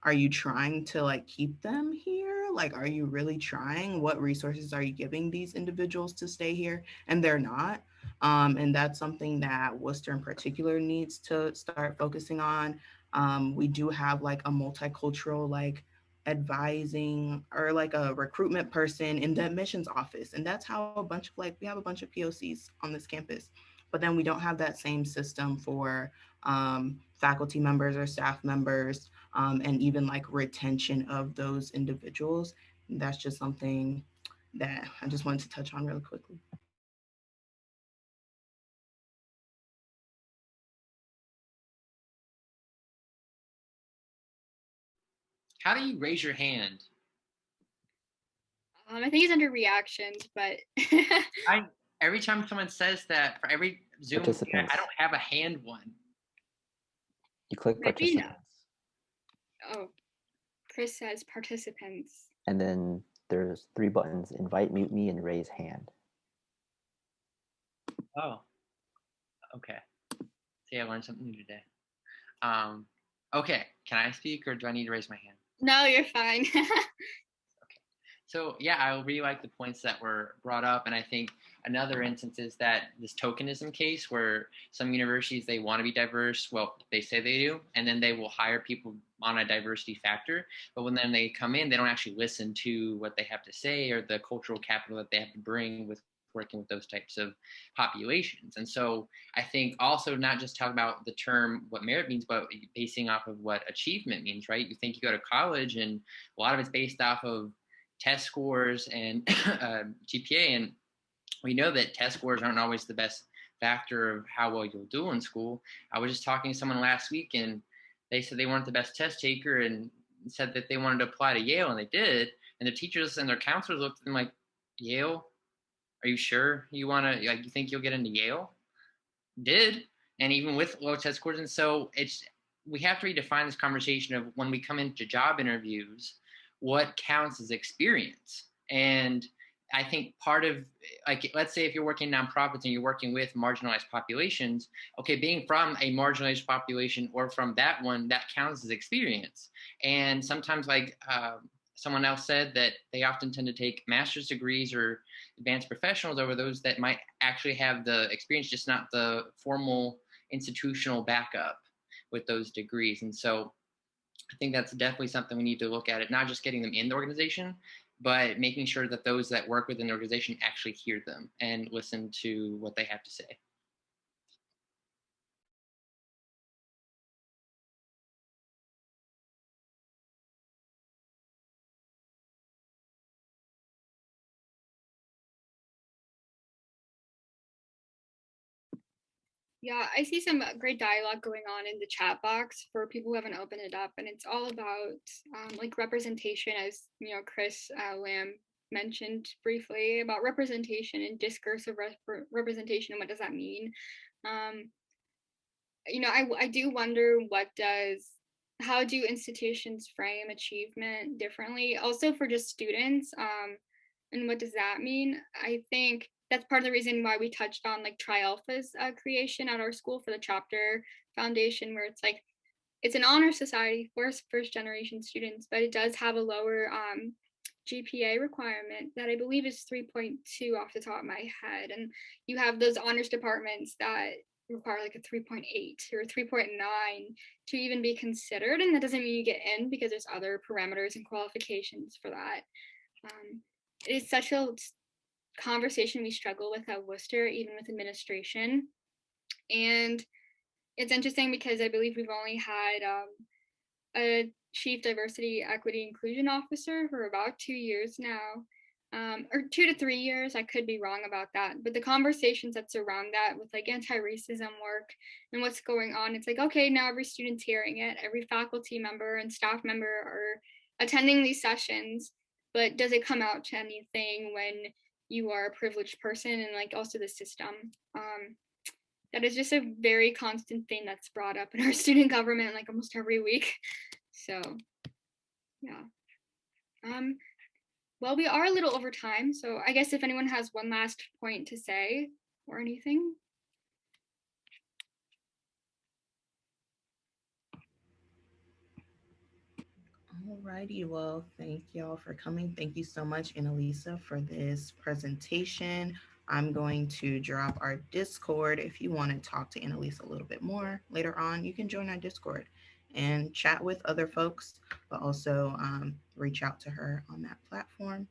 are you trying to like keep them here? Like, are you really trying? What resources are you giving these individuals to stay here? And they're not. And that's something that Worcester in particular needs to start focusing on. We do have like a multicultural like advising or like a recruitment person in the admissions office. And that's how a bunch of like, we have a bunch of POCs on this campus. But then we don't have that same system for faculty members or staff members, and even like retention of those individuals. And that's just something that I just wanted to touch on really quickly. How do you raise your hand? I think it's under reactions, but Every time someone says that, for every Zoom, I don't have a hand one. You click participants. Oh, Chris says participants. And then there's 3 buttons: invite, mute me, and raise hand. Oh, okay. See, I learned something new today. Okay, can I speak or do I need to raise my hand? No, you're fine. Okay. So yeah, I really like the points that were brought up. And I think another instance is that this tokenism case where some universities, they want to be diverse. Well, they say they do, and then they will hire people on a diversity factor. But when then they come in, they don't actually listen to what they have to say or the cultural capital that they have to bring with working with those types of populations. And so I think also not just talk about the term, what merit means, but basing off of what achievement means, right? You think you go to college and a lot of it's based off of test scores and GPA. And we know that test scores aren't always the best factor of how well you'll do in school. I was just talking to someone last week and they said they weren't the best test taker and said that they wanted to apply to Yale, and they did. And their teachers and their counselors looked at them like, Yale? Are you sure you want to, like, you think you'll get into Yale? Did. And even with low test scores. And so we have to redefine this conversation of when we come into job interviews, what counts as experience. And I think part of, like, let's say if you're working in nonprofits and you're working with marginalized populations, okay, being from a marginalized population or from that one, that counts as experience. And sometimes, like someone else said, that they often tend to take master's degrees or advanced professionals over those that might actually have the experience, just not the formal institutional backup with those degrees. And so I think that's definitely something we need to look at, it not just getting them in the organization, but making sure that those that work within the organization actually hear them and listen to what they have to say. Yeah, I see some great dialogue going on in the chat box for people who haven't opened it up, and it's all about like representation, as Chris Lamb mentioned briefly about representation and discursive representation, and what does that mean? Um, I do wonder how do institutions frame achievement differently, also for just students, and what does that mean? I think that's part of the reason why we touched on like Tri Alpha's creation at our school for the chapter foundation, where it's like it's an honor society for first generation students, but it does have a lower GPA requirement that I believe is 3.2 off the top of my head. And you have those honors departments that require like a 3.8 or 3.9 to even be considered. And that doesn't mean you get in, because there's other parameters and qualifications for that. It's such a conversation we struggle with at Wooster, even with administration. And it's interesting because I believe we've only had a chief diversity, equity, inclusion officer for about 2 years now, or 2 to 3 years. I could be wrong about that, but the conversations that surround that with like anti-racism work and what's going on, it's like, okay, now every student's hearing it, every faculty member and staff member are attending these sessions, but does it come out to anything when you are a privileged person and like also the system? That is just a very constant thing that's brought up in our student government like almost every week. So yeah. Well, we are a little over time, so I guess if anyone has one last point to say or anything. Alrighty, well, thank y'all for coming. Thank you so much, Annalisa, for this presentation. I'm going to drop our Discord. If you want to talk to Annalisa a little bit more later on, you can join our Discord and chat with other folks, but also reach out to her on that platform.